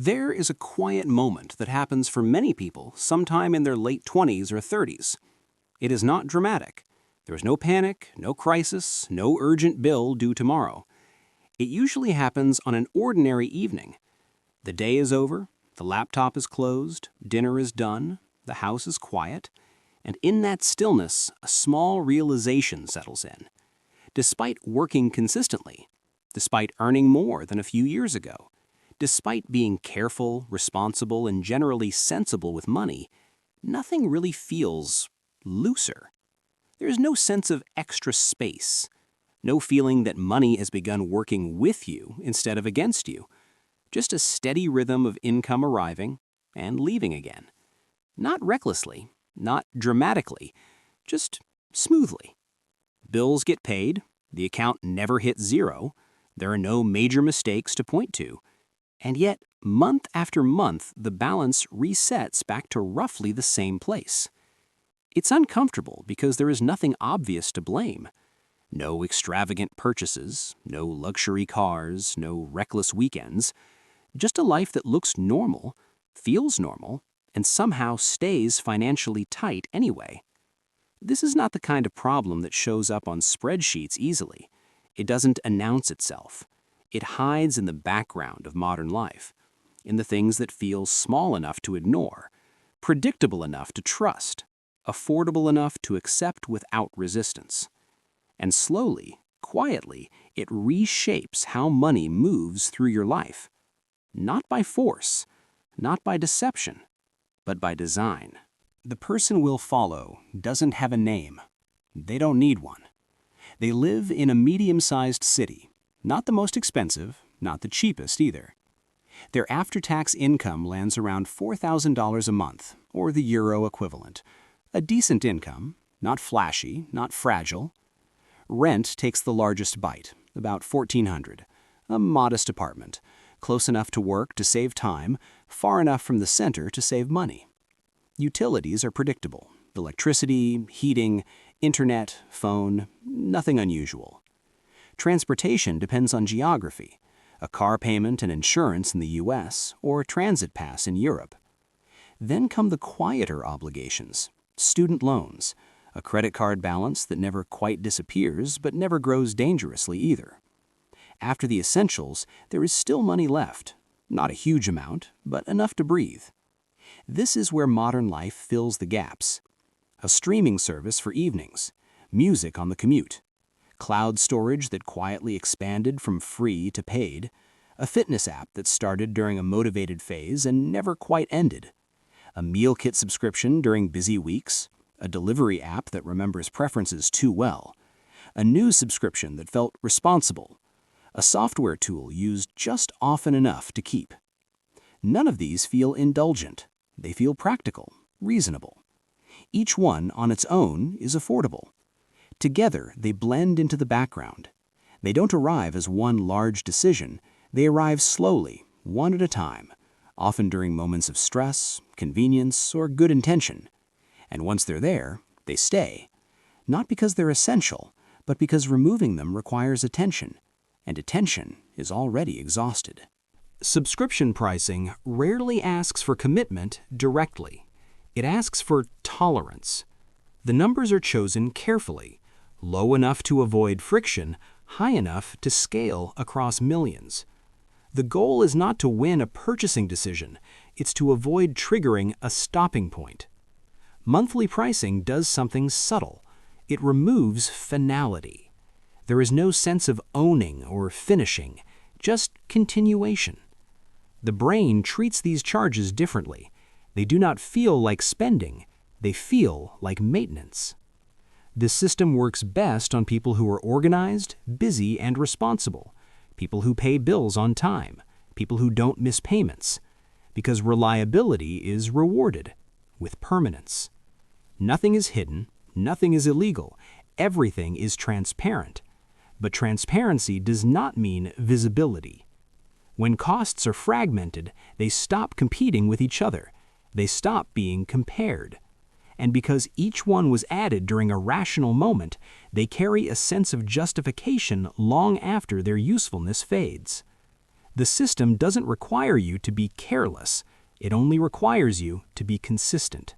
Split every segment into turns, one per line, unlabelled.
There is a quiet moment that happens for many people sometime in their late 20s or 30s. It is not dramatic. There is no panic, no crisis, no urgent bill due tomorrow. It usually happens on an ordinary evening. The day is over, the laptop is closed, dinner is done, the house is quiet, and in that stillness, a small realization settles in. Despite working consistently, despite earning more than a few years ago, despite being careful, responsible, and generally sensible with money, nothing really feels looser. There is no sense of extra space, no feeling that money has begun working with you instead of against you, just a steady rhythm of income arriving and leaving again. Not recklessly, not dramatically, just smoothly. Bills get paid, the account never hits zero, there are no major mistakes to point to, and yet, month after month, the balance resets back to roughly the same place. It's uncomfortable because there is nothing obvious to blame. No extravagant purchases, no luxury cars, no reckless weekends. Just a life that looks normal, feels normal, and somehow stays financially tight anyway. This is not the kind of problem that shows up on spreadsheets easily. It doesn't announce itself. It hides in the background of modern life, in the things that feel small enough to ignore, predictable enough to trust, affordable enough to accept without resistance. And slowly, quietly, it reshapes how money moves through your life. Not by force, not by deception, but by design. The person we'll follow doesn't have a name. They don't need one. They live in a medium-sized city, not the most expensive, not the cheapest either. Their after-tax income lands around $4,000 a month, or the euro equivalent. A decent income, not flashy, not fragile. Rent takes the largest bite, about $1,400. A modest apartment, close enough to work to save time, far enough from the center to save money. Utilities are predictable. Electricity, heating, internet, phone, nothing unusual. Transportation depends on geography, a car payment and insurance in the US, or a transit pass in Europe. Then come the quieter obligations, student loans, a credit card balance that never quite disappears but never grows dangerously either. After the essentials, there is still money left, not a huge amount, but enough to breathe. This is where modern life fills the gaps. A streaming service for evenings, music on the commute, cloud storage that quietly expanded from free to paid, a fitness app that started during a motivated phase and never quite ended, a meal kit subscription during busy weeks, a delivery app that remembers preferences too well, a news subscription that felt responsible, a software tool used just often enough to keep. None of these feel indulgent. They feel practical, reasonable. Each one on its own is affordable. Together, they blend into the background. They don't arrive as one large decision. They arrive slowly, one at a time, often during moments of stress, convenience, or good intention. And once they're there, they stay. Not because they're essential, but because removing them requires attention, and attention is already exhausted. Subscription pricing rarely asks for commitment directly. It asks for tolerance. The numbers are chosen carefully, low enough to avoid friction, high enough to scale across millions. The goal is not to win a purchasing decision, it's to avoid triggering a stopping point. Monthly pricing does something subtle. It removes finality. There is no sense of owning or finishing, just continuation. The brain treats these charges differently. They do not feel like spending, they feel like maintenance. This system works best on people who are organized, busy, and responsible, people who pay bills on time, people who don't miss payments, because reliability is rewarded with permanence. Nothing is hidden, nothing is illegal, everything is transparent. But transparency does not mean visibility. When costs are fragmented, they stop competing with each other. They stop being compared. And because each one was added during a rational moment, they carry a sense of justification long after their usefulness fades. The The system doesn't require you to be careless. It only requires you to be consistent.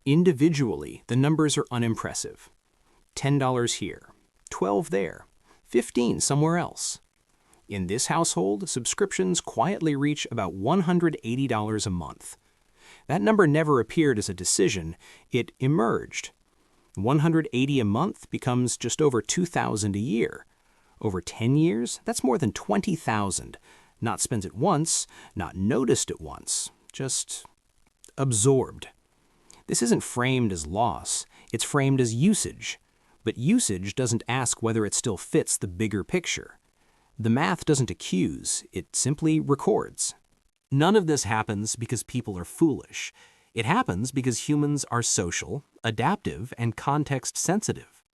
Individually, the numbers are unimpressive. $10 here, $12 there, $15 somewhere else. In this household, subscriptions quietly reach about $180 a month. That number never appeared as a decision, it emerged. $180 a month becomes just over $2,000 a year. Over 10 years, that's more than $20,000. Not spent at once, not noticed at once, just absorbed. This isn't framed as loss, it's framed as usage. But usage doesn't ask whether it still fits the bigger picture. The math doesn't accuse, it simply records. None of this happens because people are foolish. It happens because humans are social, adaptive, and context-sensitive.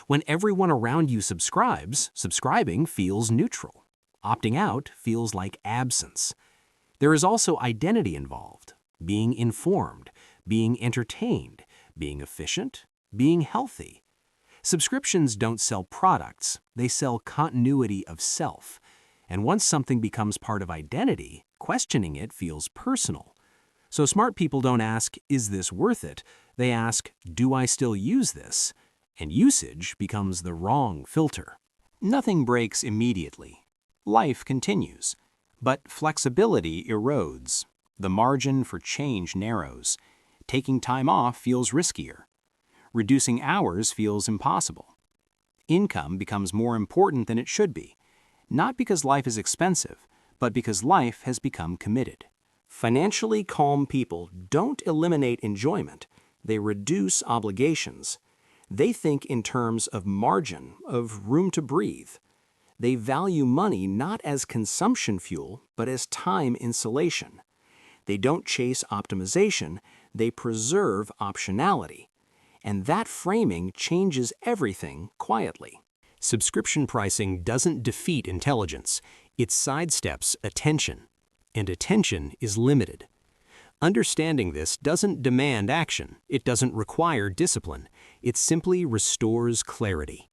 When everyone around you subscribes, subscribing feels neutral. Opting out feels like absence. There is also identity involved, being informed, being entertained, being efficient, being healthy. Subscriptions don't sell products, they sell continuity of self. And once something becomes part of identity, questioning it feels personal. So smart people don't ask, is this worth it? They ask, do I still use this? And usage becomes the wrong filter. Nothing breaks immediately. Life continues. But flexibility erodes. The margin for change narrows. Taking time off feels riskier. Reducing hours feels impossible. Income becomes more important than it should be, not because life is expensive, but because life has become committed. Financially calm people don't eliminate enjoyment, they reduce obligations. They think in terms of margin, of room to breathe. They value money not as consumption fuel, but as time insulation. They don't chase optimization, they preserve optionality. And that framing changes everything quietly. Subscription pricing doesn't defeat intelligence. It sidesteps attention. And attention is limited. Understanding this doesn't demand action. It doesn't require discipline. It simply restores clarity.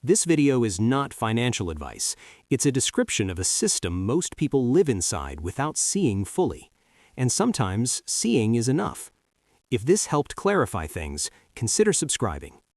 This video is not financial advice. It's a description of a system most people live inside without seeing fully. And sometimes seeing is enough. If this helped clarify things, consider subscribing.